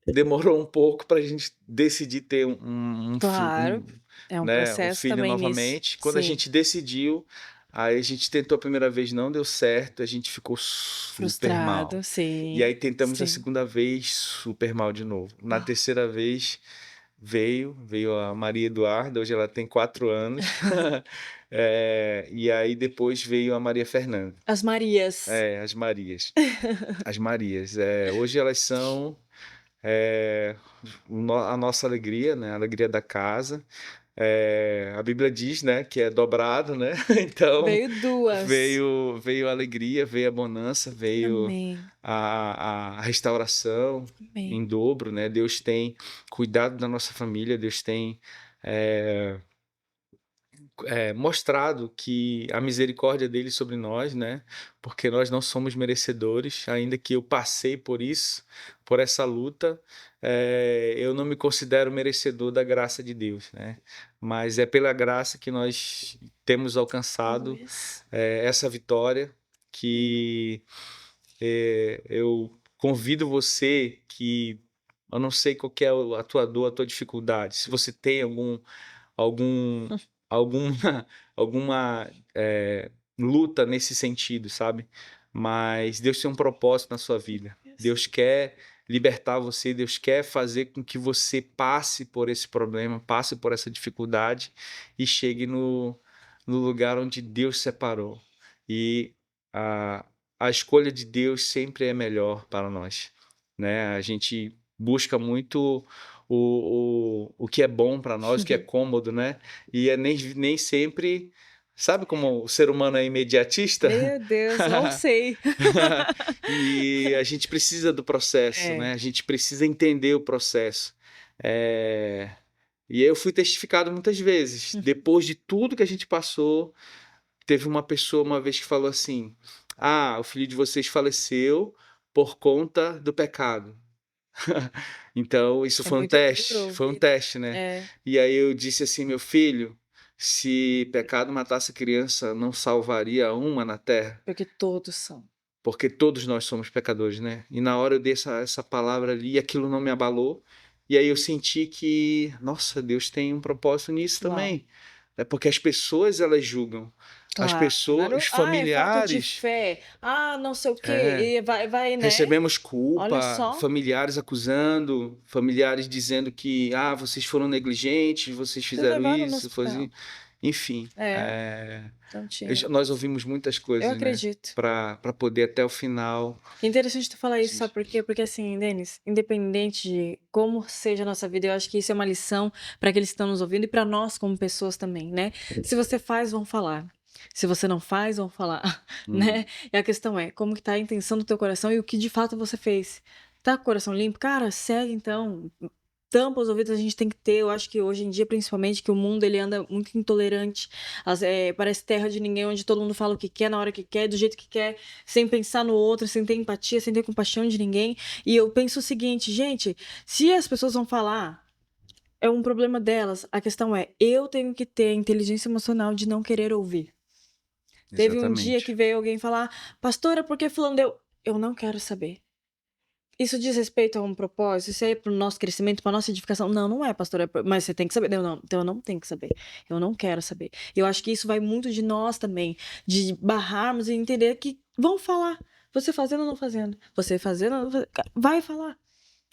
demorou um pouco para a gente decidir ter claro. É um né, um processo filho também nisso. novamente. Quando a Sim, gente decidiu, aí a gente tentou a primeira vez, não deu certo, a gente ficou super frustrado, mal. E sim, aí tentamos a sim. segunda vez, super mal de novo. Na Uau. terceira vez veio a Maria Eduarda, hoje ela tem 4 anos. E aí depois veio a Maria Fernanda. As Marias. As Marias. As Marias. Hoje elas são a nossa alegria, né? A alegria da casa. A Bíblia diz, né, que é dobrado, né? Então Veio duas. veio a alegria, veio a bonança, veio Amém, a restauração amém. em dobro, né? Deus tem cuidado da nossa família, Deus tem é, mostrado que a misericórdia dele sobre nós, né? Porque nós não somos merecedores, ainda que eu passei por isso, por essa luta, eu não me considero merecedor da graça de Deus, né? Mas é pela graça que nós temos alcançado Luiz. essa vitória, que eu convido você que eu não sei qual que é a tua dor, a tua dificuldade. Se você tem algum alguma alguma luta nesse sentido, sabe? Mas Deus tem um propósito na sua vida. Deus quer libertar você, Deus quer fazer com que você passe por esse problema, passe por essa dificuldade e chegue no lugar onde Deus separou. E a, a escolha de Deus sempre é melhor para nós, né? A gente busca muito o que é bom para nós, o que é cômodo, né? E nem sempre. Sabe como o ser humano é imediatista? Meu Deus, não sei. E a gente precisa do processo, É. né? A gente precisa entender o processo. É, E eu fui testificado muitas vezes. Depois de tudo que a gente passou, teve uma pessoa uma vez que falou assim: Ah, o filho de vocês faleceu por conta do pecado. Então, isso É foi um muito duro teste, ouvir. né? É, E aí eu disse assim, meu filho, se pecado matasse criança, não salvaria uma na terra, porque todos são. porque todos nós somos pecadores, né? E na hora eu dei essa palavra ali, e aquilo não me abalou, e aí eu senti que, nossa, Deus tem um propósito nisso Uau. também. É porque as pessoas, elas julgam. As pessoas, Claro. os Ah, é falta de familiares, fé. Ah, não sei o é, quê. E vai, né? recebemos Olha culpa, só. familiares acusando, familiares dizendo que vocês foram negligentes, vocês Vocês fizeram levaram no isso, hospital. Enfim, Então tinha. nós ouvimos muitas Eu coisas, né? acredito. Para poder até o final. É interessante tu falar isso, Sim. sabe por quê? Porque assim, Denis, independente de como seja a nossa vida, eu acho que isso é uma lição para aqueles que estão nos ouvindo e para nós como pessoas também, né? Se você faz, vão falar. Se você não faz, vão falar, né? E a questão é, como que tá a intenção do teu coração e o que de fato você fez? Tá com o coração limpo? Cara, segue então. Tampa os ouvidos a gente tem que ter. Eu acho que hoje em dia, principalmente, que o mundo ele anda muito intolerante. Parece terra de ninguém, onde todo mundo fala o que quer, na hora que quer, do jeito que quer, sem pensar no outro, sem ter empatia, sem ter compaixão de ninguém. E eu penso o seguinte, gente, se as pessoas vão falar, é um problema delas. A questão é, eu tenho que ter a inteligência emocional de não querer ouvir. Teve um dia que Exatamente. veio alguém falar, pastora, por que fulano deu? Eu não quero saber. Isso diz respeito a um propósito? Isso aí é para o nosso crescimento, para nossa edificação? Não, não é, pastor. Mas você tem que saber. Não, então eu não tenho que saber. Eu não quero saber. Eu acho que isso vai muito de nós também, de barrarmos e entender que vão falar. Você fazendo ou não fazendo? Você fazendo ou não fazendo? Vai falar.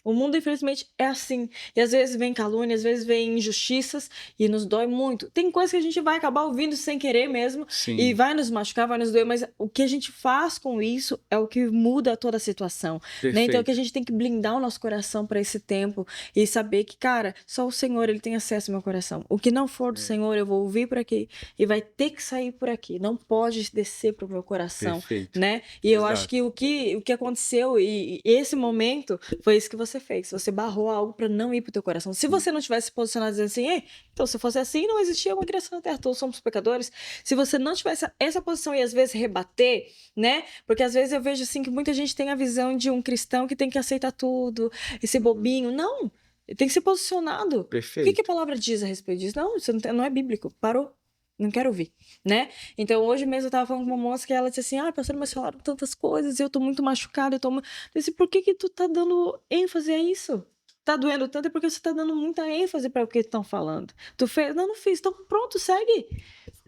O mundo, infelizmente, é assim. E às vezes vem calúnia, às vezes vem injustiças e nos dói muito. Tem coisas que a gente vai acabar ouvindo sem querer mesmo Sim. e vai nos machucar, vai nos doer, mas o que a gente faz com isso é o que muda toda a situação. Né? Então, é que a gente tem que blindar o nosso coração para esse tempo e saber que, cara, só o Senhor ele tem acesso ao meu coração. O que não for do Senhor, eu vou ouvir por aqui e vai ter que sair por aqui. Não pode descer para o meu coração. Perfeito. Né? E eu Exato. acho que o que aconteceu e esse momento foi isso que você fez. Você barrou algo para não ir pro teu coração. Se você não tivesse se posicionado dizendo assim, ei, então se fosse assim, não existia uma criação na terra, todos somos pecadores. Se você não tivesse essa posição e às vezes rebater, né? Porque às vezes eu vejo assim que muita gente tem a visão de um cristão que tem que aceitar tudo, esse bobinho. Não, tem que ser posicionado. Perfeito. O que a palavra diz a respeito disso? Não, isso não é bíblico. Parou. Não quero ouvir, né? Então, hoje mesmo eu tava falando com uma moça que ela disse assim, pastor, mas falaram tantas coisas, eu tô muito machucada, eu disse, por que tu tá dando ênfase a isso? Tá doendo tanto é porque você tá dando muita ênfase para o que estão falando. Tu fez? Não fiz. Então, pronto, segue.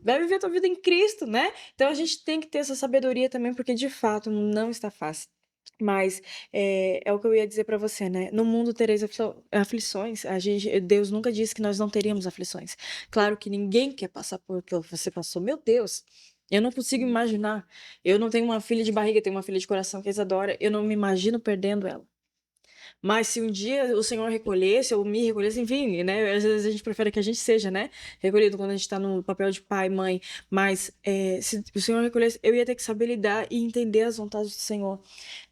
Vai viver a tua vida em Cristo, né? Então, a gente tem que ter essa sabedoria também, porque, de fato, não está fácil. Mas é o que eu ia dizer para você, né? No mundo tereis aflições. Deus nunca disse que nós não teríamos aflições. Claro que ninguém quer passar por o que você passou. Meu Deus, eu não consigo imaginar. Eu não tenho uma filha de barriga, tenho uma filha de coração que é Isadora. Eu não me imagino perdendo ela. Mas se um dia o Senhor recolhesse, ou me recolhesse, enfim, né? Às vezes a gente prefere que a gente seja, né? Recolhido quando a gente tá no papel de pai, mãe. Mas se o Senhor recolhesse, eu ia ter que saber lidar e entender as vontades do Senhor,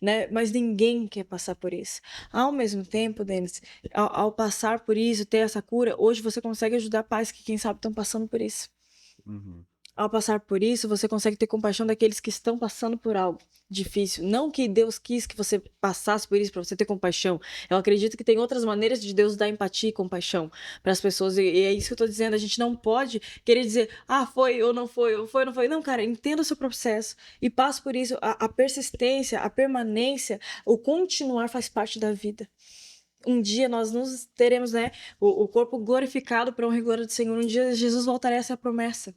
né? Mas ninguém quer passar por isso. Ao mesmo tempo, Denis, ao passar por isso, ter essa cura, hoje você consegue ajudar pais que, quem sabe, estão passando por isso. Ao passar por isso, você consegue ter compaixão daqueles que estão passando por algo difícil. Não que Deus quis que você passasse por isso para você ter compaixão. Eu acredito que tem outras maneiras de Deus dar empatia e compaixão para as pessoas. E é isso que eu tô dizendo. A gente não pode querer dizer, foi ou não foi, ou foi ou não foi. Não, cara, entenda o seu processo e passe por isso. A persistência, a permanência, o continuar faz parte da vida. Um dia nós nos teremos, né, o corpo glorificado para a honra e glória do Senhor. Um dia Jesus voltará, essa é a promessa.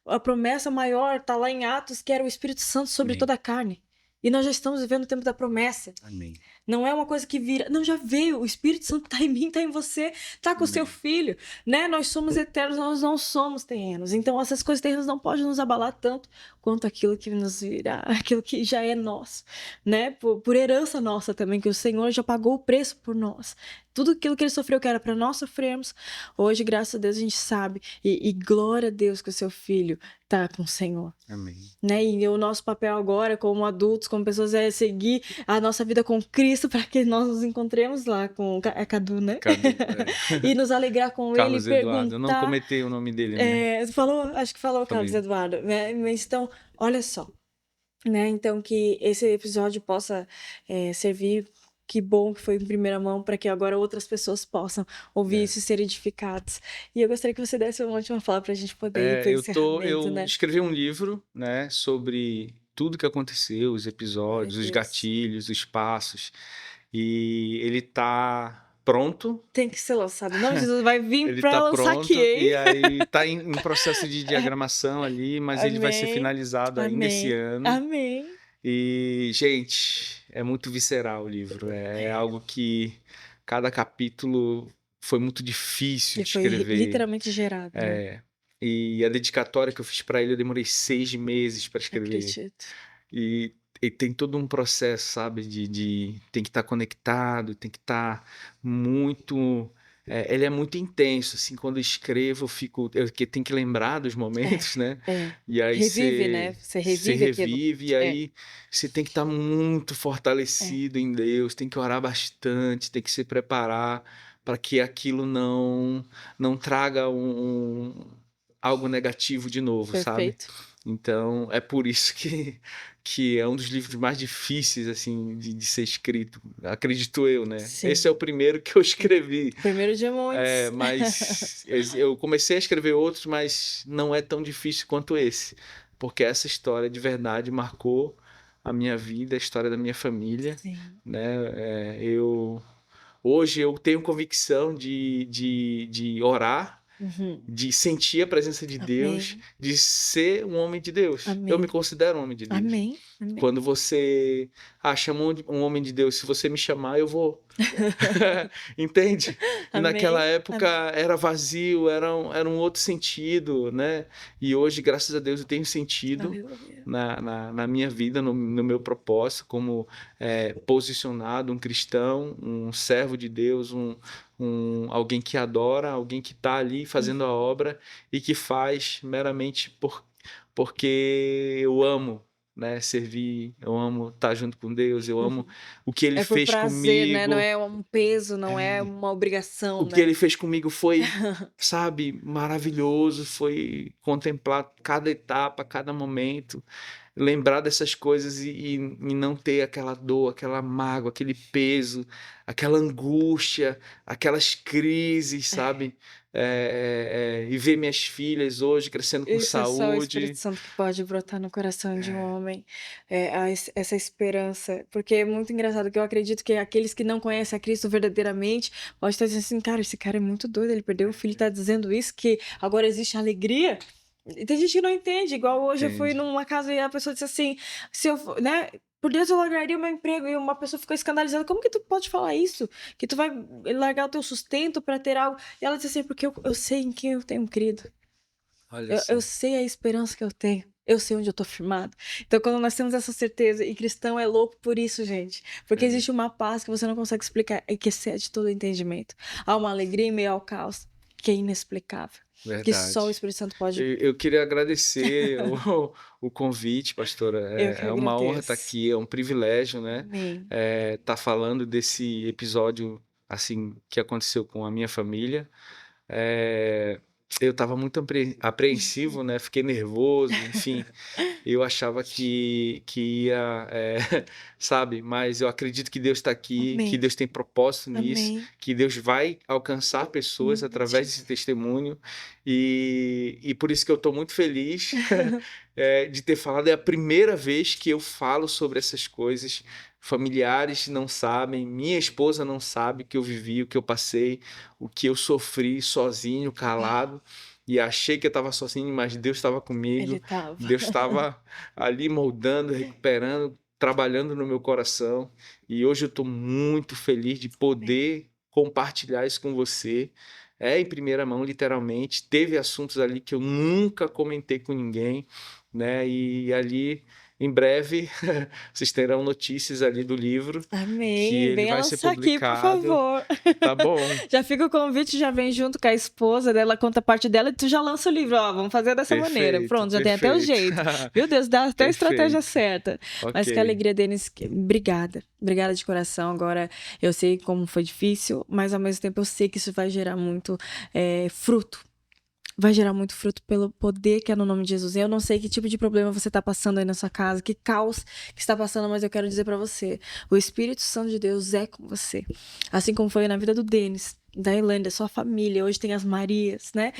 A promessa maior está lá em Atos, que era o Espírito Santo sobre Amém. toda a carne. E nós já estamos vivendo o tempo da promessa. Amém. Não é uma coisa que vira. Não, já veio. O Espírito Santo está em mim, está em você, está com o seu filho. Né? Nós somos eternos, nós não somos terrenos. Então, essas coisas terrenas não podem nos abalar tanto quanto aquilo que nos virá, aquilo que já é nosso. Né? Por herança nossa também, que o Senhor já pagou o preço por nós. Tudo aquilo que ele sofreu, que era para nós sofrermos, hoje, graças a Deus, a gente sabe. E glória a Deus que o seu filho está com o Senhor. Amém. Né? E o nosso papel agora, como adultos, como pessoas, é seguir a nossa vida com Cristo para que nós nos encontremos lá com Cadu, né? Cadu, e nos alegrar com Carlos ele e Eduardo. perguntar... Eu não comentei o nome dele, né? Acho que falou Carlos Eduardo. Né? Mas então, olha só. Né? Então, que esse episódio possa servir... Que bom que foi em primeira mão para que agora outras pessoas possam ouvir isso e ser edificados. E eu gostaria que você desse uma última fala para a gente poder ir para o encerramento, né? Eu escrevi um livro, né, sobre tudo que aconteceu, os episódios, os gatilhos, os passos. E ele tá pronto. Tem que ser lançado. Não, Jesus vai vir para tá lançar pronto, aqui, hein? E aí tá em processo de diagramação ali, mas ele vai ser finalizado ainda esse ano. Amém. E, gente, é muito visceral o livro. É algo que cada capítulo foi muito difícil de escrever. Foi literalmente gerado. Né? E a dedicatória que eu fiz para ele, eu demorei 6 meses para escrever. Acredito. E tem todo um processo, sabe? Tem que estar conectado, tem que estar muito. Ele é muito intenso, assim, quando eu escrevo, eu tenho que lembrar dos momentos, né? E aí Revive, né? Você revive aquilo. revive, e aí você tem que estar muito fortalecido em Deus, tem que orar bastante, tem que se preparar para que aquilo não traga algo negativo de novo, sabe? Perfeito. Então, é por isso que é um dos livros mais difíceis, assim, de ser escrito, acredito eu, né? Sim. Esse é o primeiro que eu escrevi. Primeiro de muitos. Mas eu comecei a escrever outros, mas não é tão difícil quanto esse, porque essa história de verdade marcou a minha vida, a história da minha família, Sim. né? Hoje eu tenho convicção de orar, de sentir a presença de Deus, Amém. de ser um homem de Deus. Amém. Eu me considero um homem de Deus. Amém. Amém. Quando você chama um homem de Deus, se você me chamar, eu vou. Entende? E Amém. naquela época Amém. era vazio, era um outro sentido, né? E hoje, graças a Deus, eu tenho sentido Aleluia. na minha vida, no meu propósito, como posicionado, um cristão, um servo de Deus, alguém que adora, alguém que está ali fazendo a obra e que faz meramente porque eu amo, né, servir, eu amo estar junto com Deus, eu amo o que Ele É por fez prazer, né? Não comigo. é um peso, não é uma obrigação, O que né? Ele fez comigo foi, sabe, maravilhoso, foi contemplar cada etapa, cada momento, lembrar dessas coisas e não ter aquela dor, aquela mágoa, aquele peso, aquela angústia, aquelas crises, sabe? E ver minhas filhas hoje crescendo com Isso é só o Espírito saúde. Santo que pode brotar no coração de um homem, essa esperança. Porque é muito engraçado que eu acredito que aqueles que não conhecem a Cristo verdadeiramente podem estar dizendo assim, cara, esse cara é muito doido, ele perdeu o filho e está dizendo isso, que agora existe alegria. E tem gente que não entende, igual hoje eu fui Entende. numa casa e a pessoa disse assim, se eu, né, por Deus eu largaria o meu emprego, e uma pessoa ficou escandalizada, como que tu pode falar isso? Que tu vai largar o teu sustento para ter algo? E ela disse assim, porque eu sei em quem eu tenho crido. Olha só. Eu sei a esperança que eu tenho. Eu sei onde eu tô firmado. Então, quando nós temos essa certeza, e cristão é louco por isso, gente. Porque existe uma paz que você não consegue explicar e que excede todo o entendimento. Há uma alegria em meio ao caos que é inexplicável. Que só o Verdade. Espírito Santo pode. Eu queria agradecer o convite, pastora. Eu que É uma honra estar agradeço. aqui, é um privilégio, né? Amém. Estar falando desse episódio assim que aconteceu com a minha família. Eu estava muito apreensivo, né? Fiquei nervoso, enfim. Eu achava que ia, sabe? Mas eu acredito que Deus está aqui, que Amém. Deus tem propósito nisso, Amém. que Deus vai alcançar pessoas através desse testemunho. E por isso que eu estou muito feliz de ter falado. É a primeira vez que eu falo sobre essas coisas. Familiares não sabem, minha esposa não sabe o que eu vivi, o que eu passei, o que eu sofri sozinho, calado. E achei que eu estava sozinho, mas Deus estava comigo. Ele tava. Deus estava ali moldando, recuperando, trabalhando no meu coração. E hoje eu estou muito feliz de poder compartilhar isso com você. Em primeira mão, literalmente. Teve assuntos ali que eu nunca comentei com ninguém, né? E ali, em breve, vocês terão notícias ali do livro, que Amém. ele Venha vai ser lançar aqui, por publicado. favor. Tá bom? Já fica o convite, já vem junto com a esposa dela, conta a parte dela e tu já lança o livro. Ó, vamos fazer dessa maneira. Perfeito, Pronto, já tem até o jeito. Meu Deus, dá até a estratégia certa. Mas que Ok. alegria, Denis. Obrigada. Obrigada de coração. Agora, eu sei como foi difícil, mas ao mesmo tempo eu sei que isso vai gerar muito fruto. Vai gerar muito fruto pelo poder que é no nome de Jesus. Eu não sei que tipo de problema você está passando aí na sua casa, que caos que está passando, mas eu quero dizer para você, o Espírito Santo de Deus é com você. Assim como foi na vida do Denis, da Elaine, sua família, hoje tem as Marias, né?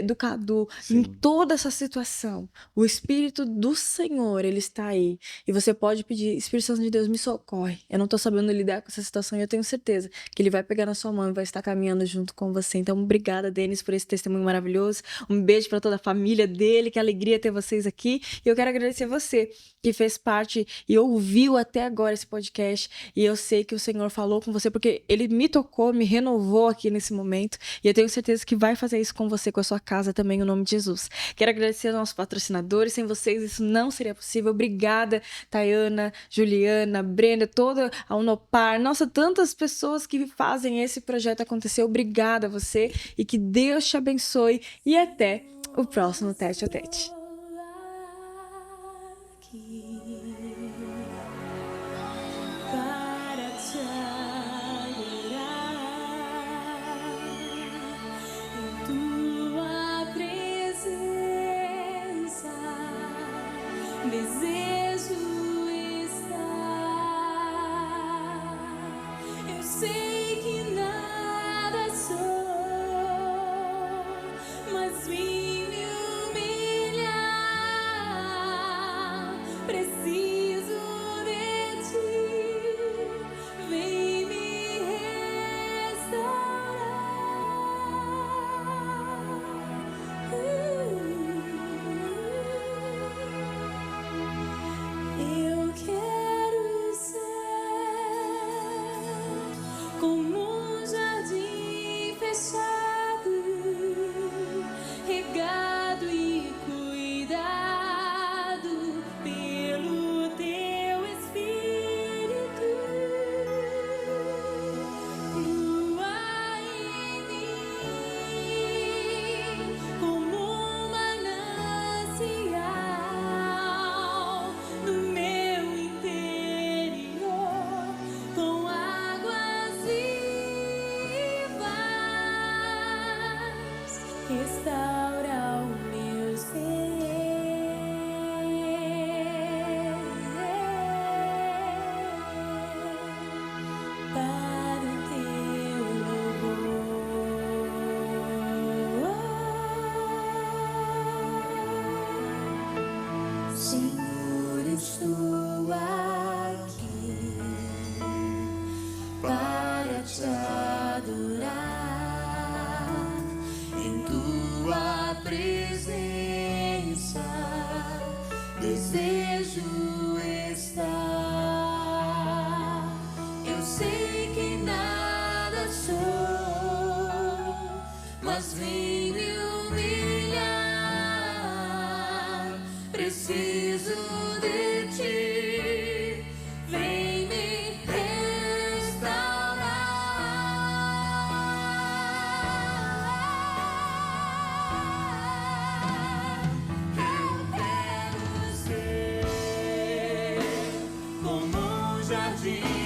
Do Cadu, Sim. em toda essa situação, o Espírito do Senhor, ele está aí. E você pode pedir, Espírito Santo de Deus, me socorre. Eu não tô sabendo lidar com essa situação e eu tenho certeza que ele vai pegar na sua mão e vai estar caminhando junto com você. Então, obrigada, Denis, por esse testemunho maravilhoso. Um beijo para toda a família dele, que alegria ter vocês aqui. E eu quero agradecer você que fez parte e ouviu até agora esse podcast. E eu sei que o Senhor falou com você, porque ele me tocou, me renovou aqui nesse momento. E eu tenho certeza que vai fazer isso com você, com a sua casa também, em nome de Jesus. Quero agradecer aos nossos patrocinadores. Sem vocês isso não seria possível. Obrigada, Tayana, Juliana, Brenda, toda a Unopar. Nossa, tantas pessoas que fazem esse projeto acontecer. Obrigada a você e que Deus te abençoe. E até o próximo Tete a Tete. Desejo estar. Eu sei que nada sou, mas vim me humilhar. Preciso de ti, vem me restaurar. Eu quero ser como um jardim fechado, regado e cuidado pelo teu Espírito. Flua em mim como um manancial no meu interior, com águas vivas, restaura o meu ser para o teu louvor. Senhor, estou aqui para te adorar em tua presença. Desejo estar. Eu sei que nada sou, mas vim me humilhar. Preciso de ti, vem me restaurar. Eu quero ser como um jardim